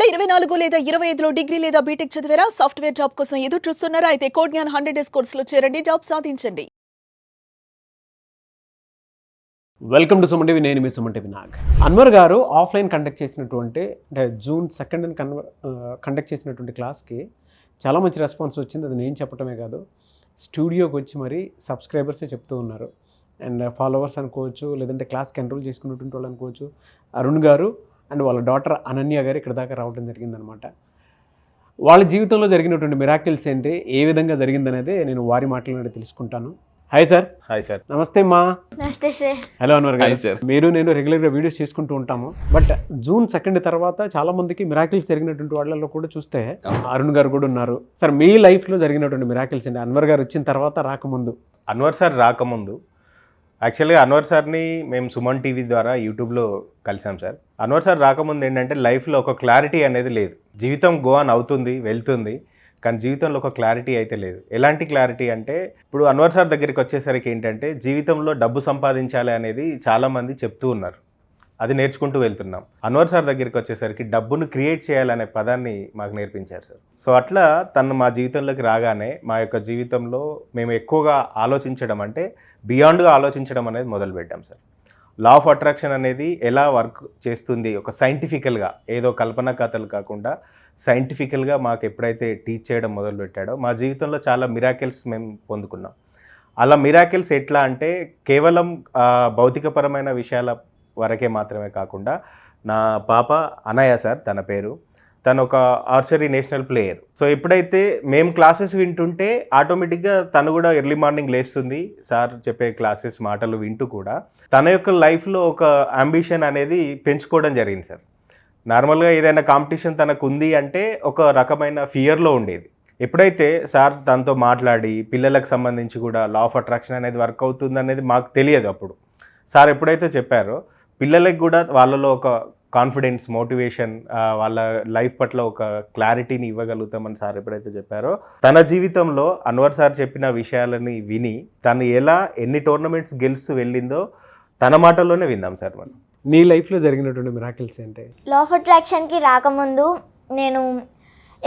2024 లేదా 25లో డిగ్రీ లేదా బీటెక్ చదివారా? సాఫ్ట్వేర్ జాబ్ కోసం ఎదురు చూస్తున్నారా? అయితే కోడ్ జ్ఞాన్ 100 డేస్ కోర్సులో చేరండి, జాబ్ సాధించండి. Welcome to Suman TV. నేను మీ సుమన్ టీవీ నాగ్. అన్వర్ గారు ఆఫ్లైన్ కండక్ట్ చేసినటువంటి అంటే జూన్ 2nd కండక్ట్ చేసినటువంటి క్లాస్కి చాలా మంచి రెస్పాన్స్ వచ్చింది. అది నేను చెప్పటమే కాదు, స్టూడియోకి వచ్చి మరి సబ్స్క్రైబర్సే చెప్తూ ఉన్నారు. అండ్ ఫాలోవర్స్ అనుకోవచ్చు, లేదంటే క్లాస్కి ఎన్రోల్ చేసుకున్నటువంటి వాళ్ళు అనుకోవచ్చు. అరుణ్ గారు అండ్ వాళ్ళ డాటర్ అనన్య గారు ఇక్కడ దాకా రావడం జరిగిందనమాట. వాళ్ళ జీవితంలో జరిగినటువంటి మిరాకిల్స్ ఏంటి, ఏ విధంగా జరిగిందనేది నేను వారి మాటలను తెలుసుకుంటాను. Hi sir. Hi sir. నమస్తే మా. నమస్తే సార్. హలో అన్వర్ గారు. సార్. మీరు నేను రెగ్యులర్గా వీడియోస్ చేసుకుంటూ ఉంటాము. బట్ జూన్ 2 తర్వాత చాలా మందికి మిరాకిల్స్ జరిగినటువంటి వాళ్ళలో కూడా చూస్తే అరుణ్ గారు కూడా ఉన్నారు. సార్, మీ లైఫ్లో జరిగినటువంటి మిరాకిల్స్ ఏంటి? అన్వర్ గారు వచ్చిన తర్వాత, రాకముందు? అన్వర్ సార్ రాకముందు యాక్చువల్గా అన్వర్ సార్ని మేము సుమన్ టీవీ ద్వారా యూట్యూబ్లో కలిసాం సార్. అన్వర్ సార్ రాకముందు ఏంటంటే లైఫ్లో ఒక క్లారిటీ అనేది లేదు. జీవితం గో ఆన్ అవుతుంది, వెళ్తుంది, కానీ జీవితంలో ఒక క్లారిటీ అయితే లేదు. ఎలాంటి క్లారిటీ అంటే, ఇప్పుడు అన్వర్ సార్ దగ్గరికి వచ్చేసరికి ఏంటంటే జీవితంలో డబ్బు సంపాదించాలి అనేది చాలామంది చెప్తూ ఉన్నారు, అది నేర్చుకుంటూ వెళ్తున్నాం. అన్వర్ సార్ దగ్గరికి వచ్చేసరికి డబ్బును క్రియేట్ చేయాలనే పదాన్ని మాకు నేర్పించారు సార్. సో అట్లా తను మా జీవితంలోకి రాగానే మా యొక్క జీవితంలో మేము ఎక్కువగా ఆలోచించడం, అంటే బియాండ్గా ఆలోచించడం అనేది మొదలుపెట్టాం సార్. లా ఆఫ్ అట్రాక్షన్ అనేది ఎలా వర్క్ చేస్తుంది, ఒక సైంటిఫికల్గా, ఏదో కల్పనా కథలు కాకుండా సైంటిఫికల్గా మాకు ఎప్పుడైతే టీచ్ చేయడం మొదలుపెట్టాడో మా జీవితంలో చాలా మిరాకిల్స్ మేము పొందుకున్నాం. అలా మిరాకిల్స్ ఎట్లా అంటే కేవలం భౌతికపరమైన విషయాల వరకే మాత్రమే కాకుండా, నా పాప అనయ సార్ తన పేరు, తను ఒక ఆర్చరీ నేషనల్ ప్లేయర్. సో ఎప్పుడైతే మేము క్లాసెస్ వింటుంటే ఆటోమేటిక్గా తను కూడా ఎర్లీ మార్నింగ్ లేస్తుంది, సార్ చెప్పే క్లాసెస్ మాటలు వింటూ కూడా తన యొక్క లైఫ్లో ఒక అంబిషన్ అనేది పెంచుకోవడం జరిగింది సార్. నార్మల్గా ఏదైనా కాంపిటీషన్ తనకు ఉంది అంటే ఒక రకమైన ఫియర్లో ఉండేది. ఎప్పుడైతే సార్ తనతో మాట్లాడి పిల్లలకు సంబంధించి కూడా లా ఆఫ్ అట్రాక్షన్ అనేది వర్క్ అవుతుంది అనేది మాకు తెలియదు అప్పుడు. సార్ ఎప్పుడైతే చెప్పారో పిల్లలకి కూడా వాళ్ళలో ఒక కాన్ఫిడెన్స్, మోటివేషన్, వాళ్ళ లైఫ్ పట్ల ఒక క్లారిటీని ఇవ్వగలుగుతామని సార్ ఎప్పుడైతే చెప్పారో, తన జీవితంలో అన్వర్ సార్ చెప్పిన విషయాలని విని తను ఎలా ఎన్ని టోర్నమెంట్స్ గెలుస్తూ వెళ్ళిందో తన మాటల్లోనే విందాం సార్ మనం. నీ లైఫ్లో జరిగినటువంటి మిరాకిల్స్ ఏంటి? లా ఆఫ్ అట్రాక్షన్కి రాకముందు నేను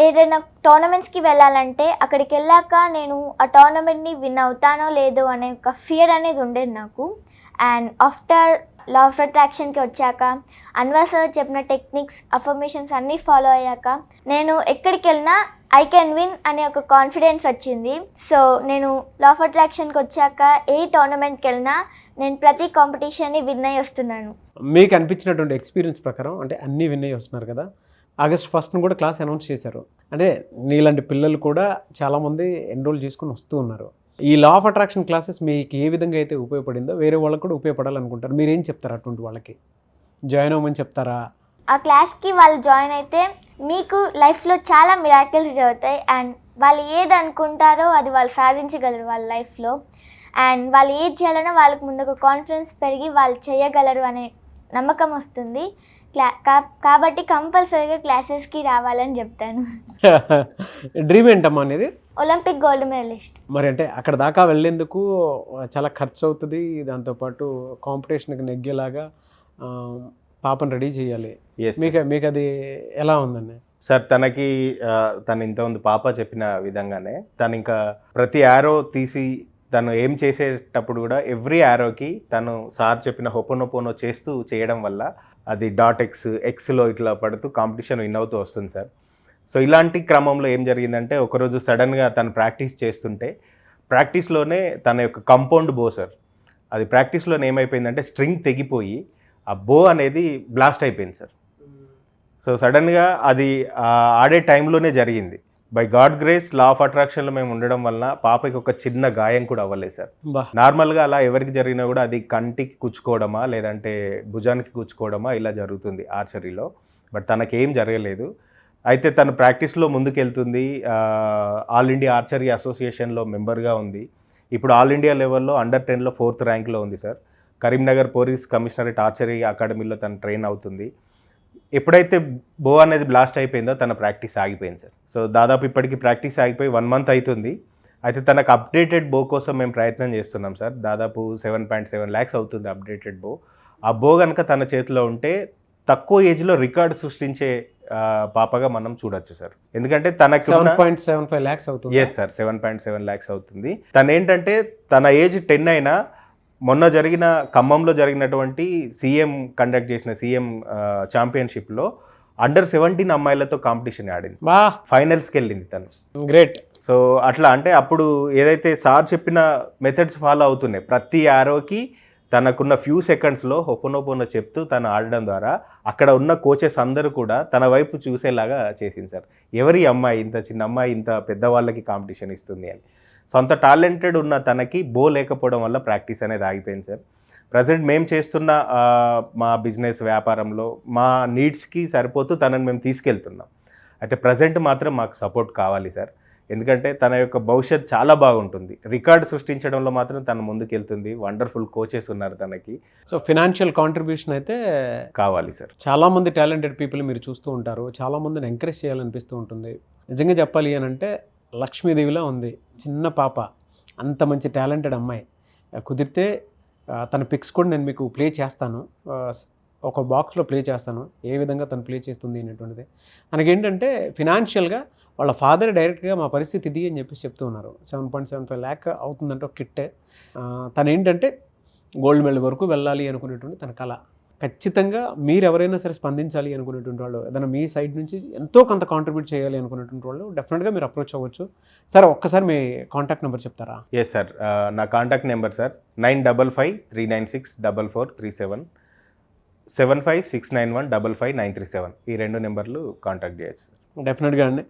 ఏదైనా టోర్నమెంట్స్కి వెళ్ళాలంటే అక్కడికి వెళ్ళాక నేను ఆ టోర్నమెంట్ని విన్ అవుతానో లేదో అనే ఒక ఫియర్ అనేది ఉండేది నాకు. అండ్ ఆఫ్టర్ లా ఆఫ్ అట్రాక్షన్కి వచ్చాక అన్వర్ సార్ చెప్పిన టెక్నిక్స్, అఫర్మేషన్స్ అన్నీ ఫాలో అయ్యాక నేను ఎక్కడికి వెళ్ళినా ఐ కెన్ విన్ అనే ఒక కాన్ఫిడెన్స్ వచ్చింది. సో నేను లా ఆఫ్ అట్రాక్షన్కి వచ్చాక ఏ టోర్నమెంట్కి వెళ్ళినా నేను ప్రతి కాంపిటీషన్ని విన్ అయ్యి వస్తున్నాను. మీకు అనిపించినటువంటి ఎక్స్పీరియన్స్ ప్రకారం, అంటే అన్నీ విన్ అయ్యి వస్తున్నారు కదా, ఆగస్ట్ 1st కూడా క్లాస్ అనౌన్స్ చేశారు. అంటే నీలాంటి పిల్లలు కూడా చాలామంది ఎన్రోల్ చేసుకుని వస్తూ ఉన్నారు. ఈ లా ఆఫ్ అట్రాక్షన్ క్లాసెస్ మీకు ఏ విధంగా అయితే ఉపయోగపడిందో వేరే వాళ్ళకు కూడా ఉపయోగపడాలనుకుంటారు. మీరేం చెప్తారు అటువంటి వాళ్ళకి? జాయిన్ అవ్వమని చెప్తారా? ఆ క్లాస్కి వాళ్ళు జాయిన్ అయితే మీకు లైఫ్లో చాలా మిరాకిల్స్ జరుగుతాయి. అండ్ వాళ్ళు ఏది అనుకుంటారో అది వాళ్ళు సాధించగలరు వాళ్ళ లైఫ్లో. అండ్ వాళ్ళు ఏది చేయాలన్నా వాళ్ళకి ముందు ఒక కాన్ఫిడెన్స్ పెరిగి వాళ్ళు చేయగలరు అనే నమ్మకం వస్తుంది. కాబట్టి కంపల్సరీగా క్లాసెస్కి రావాలని చెప్తాను. డ్రీమ్ ఏంటమ్మా అనేది? Olympic gold medallist. మరి అంటే అక్కడ దాకా వెళ్ళేందుకు చాలా ఖర్చు అవుతుంది, దాంతోపాటు కాంపిటీషన్కి నెగ్గేలాగా పాపను రెడీ చేయాలి. మీకు అది ఎలా ఉందండి? సార్ తను ఇంతకుముందు పాప చెప్పిన విధంగానే తను ఇంకా ప్రతి యారో తీసి తను ఏం చేసేటప్పుడు కూడా ఎవ్రీ యారోకి తను సార్ చెప్పిన హోపోనోపోనో చేస్తూ చేయడం వల్ల అది ఎక్స్లో ఇట్లా పడుతూ కాంపిటీషన్ విన్ అవుతూ వస్తుంది సార్. సో ఇలాంటి క్రమంలో ఏం జరిగిందంటే ఒకరోజు సడన్గా తను ప్రాక్టీస్ చేస్తుంటే ప్రాక్టీస్లోనే తన యొక్క కంపౌండ్ బో సార్, అది ప్రాక్టీస్లోనే ఏమైపోయిందంటే స్ట్రింగ్ తెగిపోయి ఆ బో అనేది బ్లాస్ట్ అయిపోయింది సార్. సో సడన్గా అది ఆడే టైంలోనే జరిగింది. By God grace law of అట్రాక్షన్లో మేము ఉండడం వలన పాపకి ఒక చిన్న గాయం కూడా అవ్వలేదు సార్. నార్మల్గా అలా ఎవరికి జరిగినా కూడా అది కంటికి కుచ్చుకోవడమా లేదంటే భుజానికి కుచ్చుకోవడమా ఇలా జరుగుతుంది ఆర్చరీలో. బట్ తనకేం జరగలేదు. అయితే తను ప్రాక్టీస్లో ముందుకెళ్తుంది. ఆల్ ఇండియా ఆర్చరీ అసోసియేషన్లో మెంబర్గా ఉంది. ఇప్పుడు ఆల్ ఇండియా లెవెల్లో అండర్ 10లో 4th ర్యాంక్లో ఉంది sir. Karimnagar police commissionerate archery అకాడమీలో తను ట్రైన్ అవుతుంది. ఎప్పుడైతే బో అనేది బ్లాస్ట్ అయిపోయిందో తన ప్రాక్టీస్ ఆగిపోయింది సార్. సో దాదాపు ఇప్పటికి ప్రాక్టీస్ ఆగిపోయి 1 month అవుతుంది. అయితే తనకు అప్డేటెడ్ బో కోసం మేము ప్రయత్నం చేస్తున్నాం సార్. దాదాపు 7.7 lakhs అవుతుంది అప్డేటెడ్ బో. ఆ బో కనుక తన చేతిలో ఉంటే తక్కువ ఏజ్లో రికార్డు సృష్టించే పాపగా మనం చూడొచ్చు సార్. ఎందుకంటే తనకు 7.75 lakhs అవుతుంది. ఎస్ సార్, 7.7 lakhs అవుతుంది. తను ఏంటంటే తన ఏజ్ 10 అయినా మొన్న జరిగిన ఖమ్మంలో జరిగినటువంటి సీఎం కండక్ట్ చేసిన సీఎం ఛాంపియన్షిప్లో Under-17 అమ్మాయిలతో కాంపిటీషన్ ఆడింది, బా ఫైనల్స్కి వెళ్ళింది తను. గ్రేట్. సో అట్లా అంటే అప్పుడు ఏదైతే సార్ చెప్పిన మెథడ్స్ ఫాలో అవుతున్నాయి, ప్రతి ఆరోకి తనకున్న ఫ్యూ సెకండ్స్లో హొప్పనొప్పన చెప్తూ తను ఆడడం ద్వారా అక్కడ ఉన్న కోచెస్ అందరూ కూడా తన వైపు చూసేలాగా చేసింది సార్. ఎవరి అమ్మాయి, ఇంత చిన్న అమ్మాయి ఇంత పెద్దవాళ్ళకి కాంపిటీషన్ ఇస్తుంది అని. సో అంత టాలెంటెడ్ ఉన్న తనకి లేకపోవడం వల్ల ప్రాక్టీస్ అనేది ఆగిపోయింది సార్. ప్రజెంట్ మేము చేస్తున్న మా బిజినెస్ వ్యాపారంలో మా నీడ్స్కి సరిపోతూ తనని మేము తీసుకెళ్తున్నాం. అయితే ప్రజెంట్ మాత్రం మాకు సపోర్ట్ కావాలి సార్, ఎందుకంటే తన యొక్క భవిష్యత్ చాలా బాగుంటుంది. రికార్డు సృష్టించడంలో మాత్రం తను ముందుకెళ్తుంది. వండర్ఫుల్ కోచెస్ ఉన్నారు తనకి. సో ఫినాన్షియల్ కాంట్రిబ్యూషన్ అయితే కావాలి సార్. చాలామంది టాలెంటెడ్ పీపుల్ మీరు చూస్తూ ఉంటారు, చాలామందిని ఎంకరేజ్ చేయాలనిపిస్తూ ఉంటుంది. నిజంగా చెప్పాలి అని అంటే లక్ష్మీదేవిలా ఉంది చిన్న పాప, అంత మంచి టాలెంటెడ్ అమ్మాయి. కుదిరితే తన పిక్స్ కూడా నేను మీకు ప్లే చేస్తాను, ఒక బాక్స్లో ప్లే చేస్తాను, ఏ విధంగా తను ప్లే చేస్తుంది అనేటువంటిది. మనకేంటంటే ఫినాన్షియల్గా వాళ్ళ ఫాదర్ డైరెక్ట్గా మా పరిస్థితి ఇది అని చెప్పేసి చెప్తూ ఉన్నారు. 7.75 lakh అవుతుందంటే ఒక కిట్టే. తను ఏంటంటే గోల్డ్ మెడల్ వరకు వెళ్ళాలి అనుకునేటువంటి తన కళ. ఖచ్చితంగా మీరు ఎవరైనా సరే స్పందించాలి అనుకునేటువంటి వాళ్ళు, ఏదైనా మీ సైడ్ నుంచి ఎంతో కొంత కాంట్రిబ్యూట్ చేయాలి అనుకునేటువంటి వాళ్ళు డెఫినెట్గా మీరు అప్రోచ్ అవ్వచ్చు. సార్ ఒక్కసారి మీ కాంటాక్ట్ నెంబర్ చెప్తారా? ఎస్ సార్, నా కాంటాక్ట్ నెంబర్ సార్ 9553964437, 7569155937. ఈ 2 నెంబర్లు కాంటాక్ట్ చేయొచ్చు సార్. డెఫినెట్గా అండి.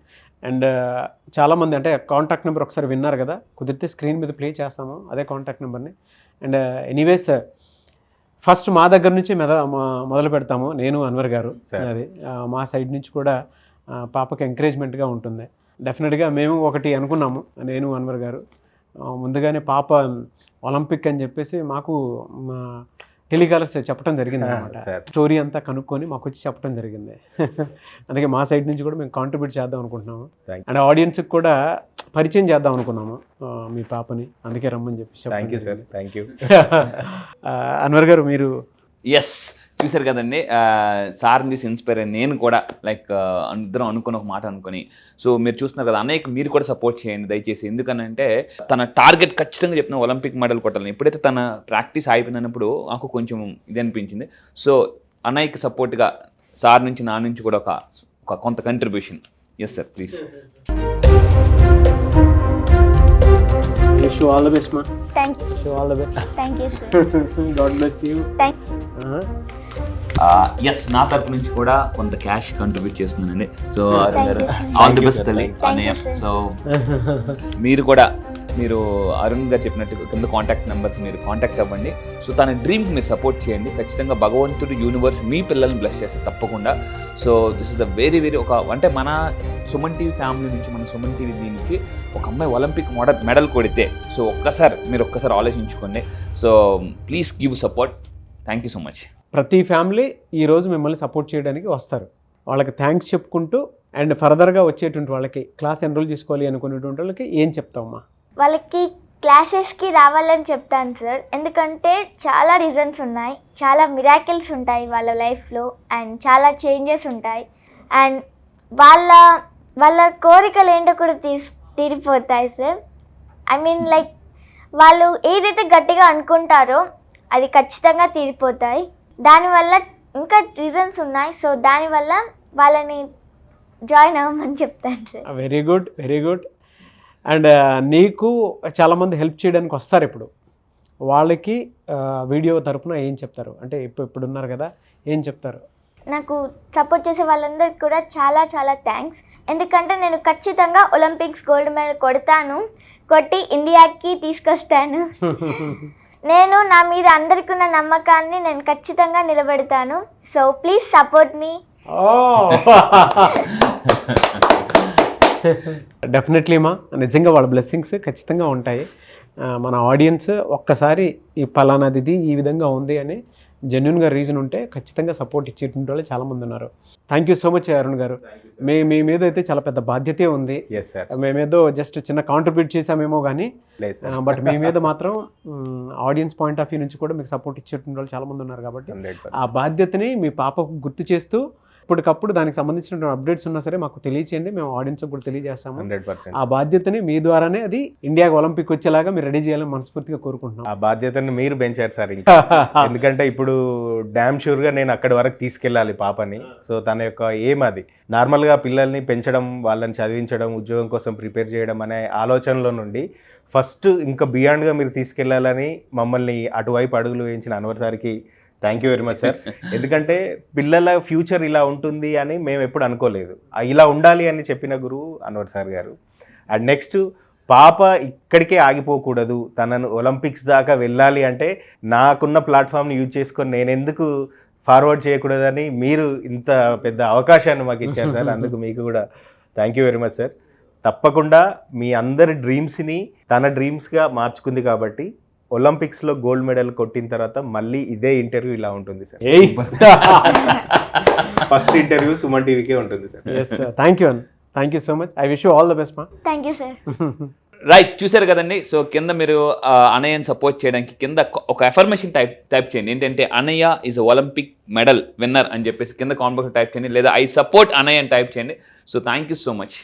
అండ్ చాలామంది అంటే కాంటాక్ట్ నెంబర్ ఒకసారి విన్నారు కదా, కుదిరితే స్క్రీన్ మీద ప్లే చేస్తాము అదే కాంటాక్ట్ నెంబర్ని. అండ్ ఎనీవేస్ ఫస్ట్ మా దగ్గర నుంచి మొదలు పెడతాము, నేను అన్వర్ గారు. అది మా సైడ్ నుంచి కూడా పాపకి ఎంకరేజ్మెంట్గా ఉంటుంది. డెఫినెట్గా మేము ఒకటి అనుకున్నాము, నేను అన్వర్ గారు ముందుగానే పాప ఒలింపిక్ అని చెప్పేసి మాకు మా టెలికాలర్స్ చెప్పడం జరిగింది అనమాట. స్టోరీ అంతా కనుక్కొని మాకు వచ్చి చెప్పడం జరిగింది. అందుకే మా సైడ్ నుంచి కూడా మేము కాంట్రిబ్యూట్ చేద్దాం అనుకుంటున్నాము. అండ్ ఆడియన్స్కి కూడా పరిచయం చేద్దాం అనుకున్నాము మీ పాపని, అందుకే రమ్మని చెప్పి. Thank you sir. Thank you. Anwar గారు మీరు ఎస్ చూసారు కదండి, సార్ని చూసి ఇన్స్పైర్ అయ్యి నేను కూడా లైక్ ఇద్దరం అనుకుని ఒక మాట అనుకుని, సో మీరు చూస్తున్నారు కదా అన్నయ్యకి మీరు కూడా సపోర్ట్ చేయండి దయచేసి. ఎందుకనంటే తన టార్గెట్ ఖచ్చితంగా చెప్పిన ఒలింపిక్ మెడల్ కొట్టాలని. ఎప్పుడైతే తన ప్రాక్టీస్ అయిపోయినప్పుడు నాకు కొంచెం ఇది అనిపించింది. సో అన్నయ్యకి సపోర్ట్గా సార్ నుంచి నా నుంచి కూడా ఒక కొంత contribution. Yes sir, please. Wish you all the best మా. Thank you. Wish you all the best. Thank you sir. God bless you. Thanks నా తరపు నుంచి కూడా కొంత క్యాష్ కంట్రిబ్యూట్ చేస్తున్నానండి. సో ఆల్ ది బెస్ట్ తల్లి అన్నయ్య. సో మీరు అరుణ్ గారు చెప్పినట్టు కింద కాంటాక్ట్ నెంబర్ మీరు కాంటాక్ట్ అవ్వండి. సో తన డ్రీమ్కి మీరు సపోర్ట్ చేయండి. ఖచ్చితంగా భగవంతుడు యూనివర్స్ మీ పిల్లల్ని బ్లెస్ చేస్తారు తప్పకుండా. So this is the very అంటే మన సుమన్ టీవీ ఫ్యామిలీ నుంచి, మన సుమన్ టీవీ నుంచి ఒక అమ్మాయి ఒలింపిక్ మెడల్ కొడితే, సో మీరు ఒక్కసారి ఆలోచించుకోండి. So please give support. Thank you so much. ప్రతి ఫ్యామిలీ ఈరోజు మిమ్మల్ని సపోర్ట్ చేయడానికి వస్తారు, వాళ్ళకి థ్యాంక్స్ చెప్పుకుంటూ. అండ్ ఫర్దర్గా వచ్చేటువంటి వాళ్ళకి క్లాస్ ఎన్రోల్ చేసుకోవాలి అనుకునేటువంటి వాళ్ళకి ఏం చెప్తామమ్మా? వాళ్ళకి క్లాసెస్కి రావాలని చెప్తాను సార్, ఎందుకంటే చాలా రీజన్స్ ఉన్నాయి, చాలా మిరాకిల్స్ ఉంటాయి వాళ్ళ లైఫ్లో, అండ్ చాలా చేంజెస్ ఉంటాయి, అండ్ వాళ్ళ కోరికలు ఏంటో కూడా తీరిపోతాయి సార్. ఐ మీన్ లైక్ వాళ్ళు ఏదైతే గట్టిగా అనుకుంటారో అది ఖచ్చితంగా తీరిపోతాయి. దానివల్ల ఇంకా రీజన్స్ ఉన్నాయి, సో దానివల్ల వాళ్ళని జాయిన్ అవ్వమని చెప్తాను sir. Very good, very good. And నీకు చాలామంది హెల్ప్ చేయడానికి వస్తారు, ఇప్పుడు వాళ్ళకి వీడియో తరపున ఏం చెప్తారు? అంటే ఇప్పుడు ఉన్నారు కదా, ఏం చెప్తారు? నాకు సపోర్ట్ చేసే వాళ్ళందరికీ కూడా చాలా చాలా థ్యాంక్స్. ఎందుకంటే నేను ఖచ్చితంగా ఒలింపిక్స్ గోల్డ్ మెడల్ కొట్టి ఇండియాకి తీసుకొస్తాను. నేను నా మీద అందరికీ ఉన్న నమ్మకాన్ని నేను ఖచ్చితంగా నిలబెడతాను. So please support me. Definitely మా, నిజంగా వాళ్ళ బ్లెస్సింగ్స్ ఖచ్చితంగా ఉంటాయి. మన ఆడియన్స్ ఒక్కసారి ఈ పలానాది ఈ విధంగా ఉంది అని జెన్యున్గా రీజన్ ఉంటే ఖచ్చితంగా సపోర్ట్ ఇచ్చేటువంటి వాళ్ళు చాలామంది ఉన్నారు. Thank you so much Arun garu. మీ మీద అయితే చాలా పెద్ద బాధ్యతే ఉంది. Yes sir. మేమేదో జస్ట్ చిన్న కాంట్రిబ్యూట్ చేసామేమో కానీ లేదు సార్. బట్ మీ మీద మాత్రం ఆడియన్స్ పాయింట్ ఆఫ్ వ్యూ నుంచి కూడా మీకు సపోర్ట్ ఇచ్చేటువంటి వాళ్ళు చాలామంది ఉన్నారు కాబట్టి 100%. ఆ బాధ్యతని మీ పాపకు గుర్తు చేస్తూ ఇప్పటికప్పుడు దానికి సంబంధించిన అప్డేట్స్ ఉన్నా సరే మాకు తెలియచేయండి, మేము ఆడియన్స్ కూడా తెలియజేస్తాము. 100%. ఆ బాధ్యతని మీ ద్వారానే అది ఇండియాకి ఒలింపిక్ వచ్చేలాగా మీరు రెడీ చేయాలని మనస్ఫూర్తిగా కోరుకుంటున్నాం. ఆ బాధ్యతను మీరు పెంచారు సార్ ఇంకా. ఎందుకంటే ఇప్పుడు డ్యామ్ షూర్గా నేను అక్కడి వరకు తీసుకెళ్ళాలి పాపని. సో తన యొక్క ఏం అది నార్మల్గా పిల్లల్ని పెంచడం, వాళ్ళని చదివించడం, ఉద్యోగం కోసం ప్రిపేర్ చేయడం అనే ఆలోచనలో నుండి ఫస్ట్ ఇంకా బియాండ్గా మీరు తీసుకెళ్లాలని మమ్మల్ని అటువైపు అడుగులు వేయించిన అన్వర్ సార్కి thank you very much sir. ఎందుకంటే పిల్లల ఫ్యూచర్ ఇలా ఉంటుంది అని మేము ఎప్పుడు అనుకోలేదు. ఇలా ఉండాలి అని చెప్పిన గురువు అన్వర్ సార్ గారు. అండ్ నెక్స్ట్ పాప ఇక్కడికే ఆగిపోకూడదు, తనను ఒలింపిక్స్ దాకా వెళ్ళాలి అంటే నాకున్న ప్లాట్ఫామ్ని యూజ్ చేసుకొని నేను ఎందుకు ఫార్వర్డ్ చేయకూడదని మీరు ఇంత పెద్ద అవకాశాన్ని మాకు ఇచ్చారు సార్. అందుకు మీకు కూడా thank you very much sir. తప్పకుండా మీ అందరి డ్రీమ్స్ని తన డ్రీమ్స్గా మార్చుకుంది కాబట్టి ఒలింపిక్స్లో గోల్డ్ మెడల్ కొట్టిన తర్వాత మళ్ళీ ఇదే ఇంటర్వ్యూ ఇలా ఉంటుంది సార్. ఫస్ట్ ఇంటర్వ్యూ సుమన్ టీవీకే ఉంటుంది sir. Yes sir, thank you so much. I wish you all the best మా. Thank you sir. రైట్, చూసారు కదండి. సో కింద మీరు అనయ్యని సపోర్ట్ చేయడానికి కింద ఒక అఫర్మేషన్ టైప్ చేయండి. ఏంటంటే అనయ్య ఈజ్ ఒలింపిక్ మెడల్ విన్నర్ అని చెప్పేసి కింద కామెంట్ బాక్స్ టైప్ చేయండి, లేదా ఐ సపోర్ట్ అనయ్య అని టైప్ చేయండి. So thank you so much.